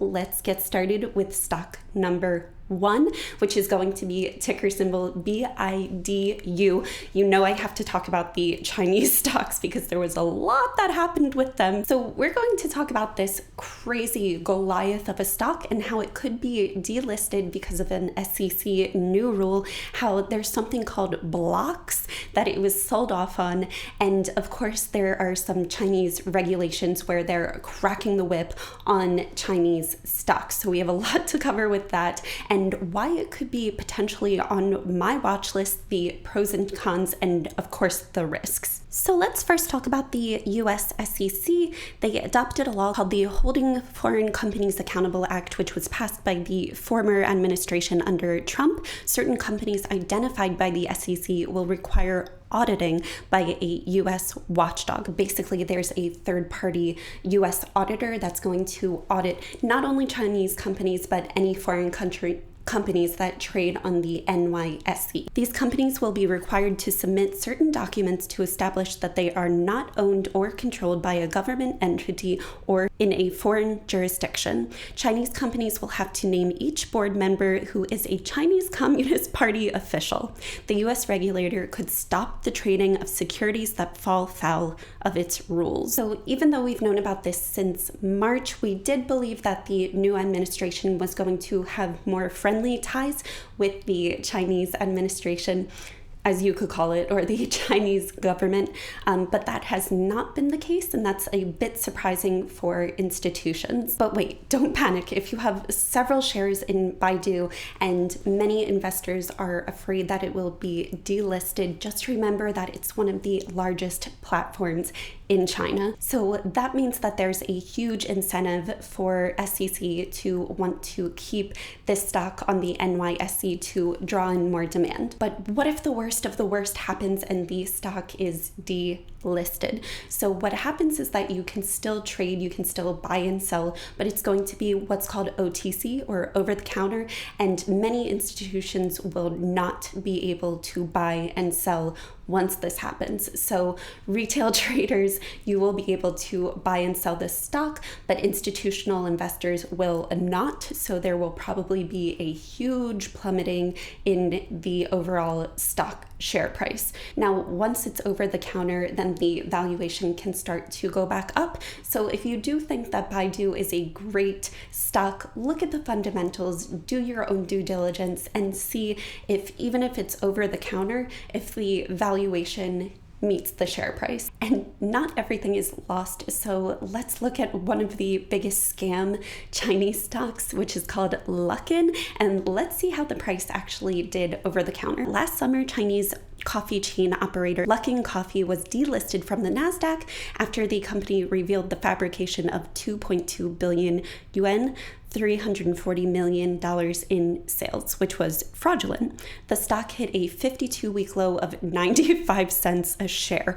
Let's get started with stock number 1, which is going to be ticker symbol BIDU. You know I have to talk about the Chinese stocks because there was a lot that happened with them. So we're going to talk about this crazy Goliath of a stock and how it could be delisted because of an SEC new rule, how there's something called blocks that it was sold off on, and of course there are some Chinese regulations where they're cracking the whip on Chinese stocks. So we have a lot to cover with that, and why it could be potentially on my watch list, the pros and cons, and of course the risks. So let's first talk about the US SEC. They adopted a law called the Holding Foreign Companies Accountable Act, which was passed by the former administration under Trump. Certain companies identified by the SEC will require auditing by a US watchdog. Basically, there's a third-party US auditor that's going to audit not only Chinese companies, but any foreign companies that trade on the NYSE. These companies will be required to submit certain documents to establish that they are not owned or controlled by a government entity or in a foreign jurisdiction. Chinese companies will have to name each board member who is a Chinese Communist Party official. The US regulator could stop the trading of securities that fall foul of its rules. So even though we've known about this since March, we did believe that the new administration was going to have more friendly ties with the Chinese administration, as you could call it, or the Chinese government, but that has not been the case, and that's a bit surprising for institutions. But wait, don't panic. If you have several shares in Baidu and many investors are afraid that it will be delisted, just remember that it's one of the largest platforms in China. So that means that there's a huge incentive for SEC to want to keep this stock on the NYSE to draw in more demand. But what if the worst of the worst happens and the stock is delisted? So what happens is that you can still trade, you can still buy and sell, but it's going to be what's called OTC, or over the counter, and many institutions will not be able to buy and sell once this happens. So retail traders, you will be able to buy and sell this stock, but institutional investors will not. So there will probably be a huge plummeting in the overall stock share price. Now, once it's over the counter, then the valuation can start to go back up. So if you do think that Baidu is a great stock, look at the fundamentals, do your own due diligence, and see if, even if it's over the counter, if the valuation meets the share price. And not everything is lost. So let's look at one of the biggest scam Chinese stocks, which is called Luckin, and let's see how the price actually did over the counter. Last summer, Chinese coffee chain operator Luckin Coffee was delisted from the Nasdaq after the company revealed the fabrication of 2.2 billion yuan, $340 million in sales, which was fraudulent. The stock hit a 52-week low of 95 cents a share.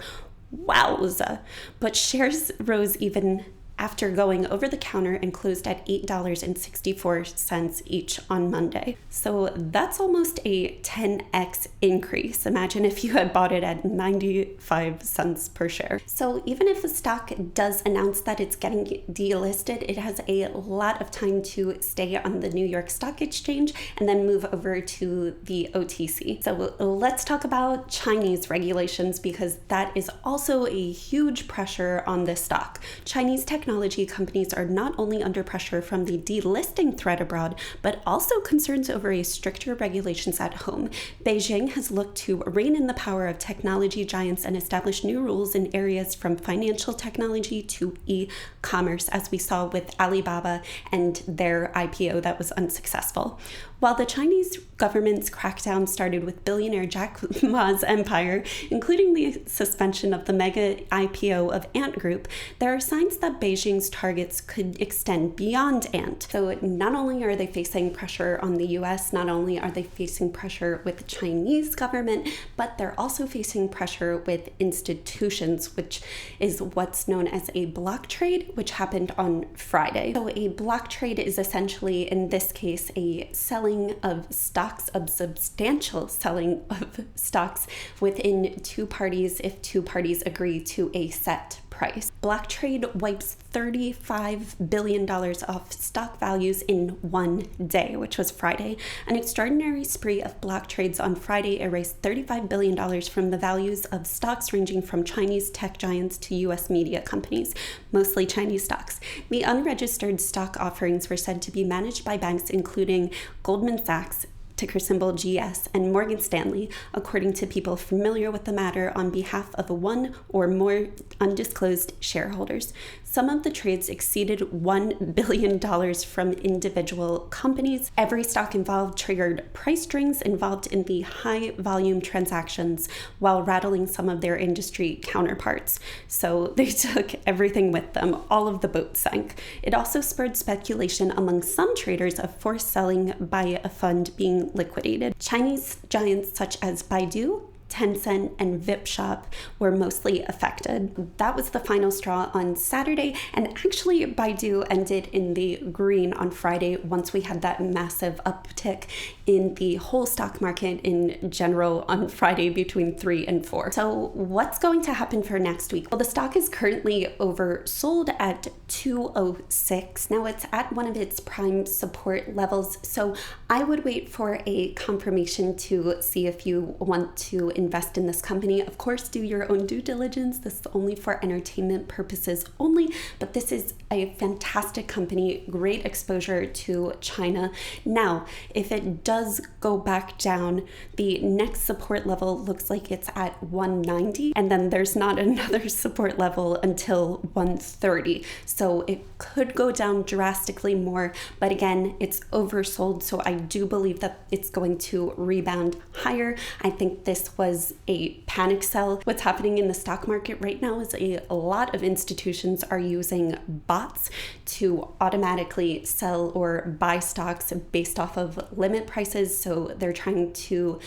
Wowza! But shares rose even after going over the counter and closed at $8.64 each on Monday. So that's almost a 10x increase. Imagine if you had bought it at 95 cents per share. So even if the stock does announce that it's getting delisted, it has a lot of time to stay on the New York Stock Exchange and then move over to the OTC. So let's talk about Chinese regulations, because that is also a huge pressure on this stock. Chinese technology companies are not only under pressure from the delisting threat abroad, but also concerns over a stricter regulations at home. Beijing has looked to rein in the power of technology giants and establish new rules in areas from financial technology to e-commerce, as we saw with Alibaba and their IPO that was unsuccessful. While the Chinese government's crackdown started with billionaire Jack Ma's empire, including the suspension of the mega IPO of Ant Group, there are signs that Beijing's targets could extend beyond Ant. So not only are they facing pressure on the US, not only are they facing pressure with the Chinese government, but they're also facing pressure with institutions, which is what's known as a block trade, which happened on Friday. So a block trade is essentially, in this case, a selling of stocks, of substantial selling of stocks within two parties if two parties agree to a set price. Block trade wipes $35 billion off stock values in one day, which was Friday. An extraordinary spree of block trades on Friday erased $35 billion from the values of stocks ranging from Chinese tech giants to US media companies, mostly Chinese stocks. The unregistered stock offerings were said to be managed by banks including Goldman Sachs, ticker symbol GS, and Morgan Stanley, according to people familiar with the matter on behalf of one or more undisclosed shareholders. Some of the trades exceeded $1 billion from individual companies. Every stock involved triggered price strings involved in the high volume transactions while rattling some of their industry counterparts. So they took everything with them. All of the boats sank. It also spurred speculation among some traders of forced selling by a fund being liquidated. Chinese giants such as Baidu, Tencent, and Vipshop were mostly affected. That was the final straw on Saturday, and actually Baidu ended in the green on Friday once we had that massive uptick in the whole stock market in general on Friday between 3 and 4. So what's going to happen for next week? Well, the stock is currently oversold at 206. Now it's at one of its prime support levels, so I would wait for a confirmation to see if you want to invest in this company. Of course, do your own due diligence. This is only for entertainment purposes only, but this is a fantastic company, great exposure to China. Now, if it does go back down, the next support level looks like it's at 190, and then there's not another support level until 130. So it could go down drastically more, but again, it's oversold, so I do believe that it's going to rebound higher. I think this was a panic sell. What's happening in the stock market right now is a lot of institutions are using bots to automatically sell or buy stocks based off of limit prices. So they're trying to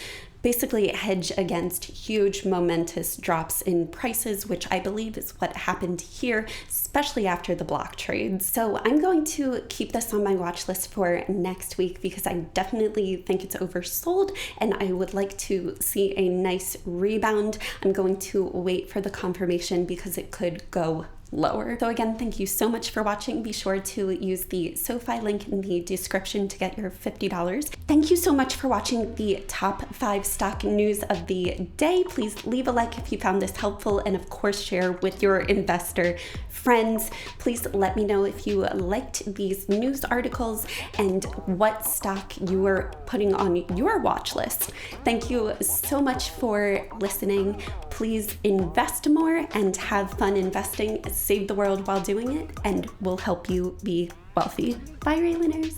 basically hedge against huge momentous drops in prices, which I believe is what happened here, especially after the block trades. So I'm going to keep this on my watch list for next week because I definitely think it's oversold and I would like to see a nice rebound. I'm going to wait for the confirmation because it could go lower. So again, thank you so much for watching. Be sure to use the Sofi link in the description to get your $50. Thank you so much for watching the top 5 stock news of the day. Please leave a like if you found this helpful, and of course share with your investor friends. Please let me know if you liked these news articles and what stock you are putting on your watch list. Thank you so much for listening. Please invest more and have fun investing. Save the world while doing it, and we'll help you be wealthy. Bye, Ray Winners.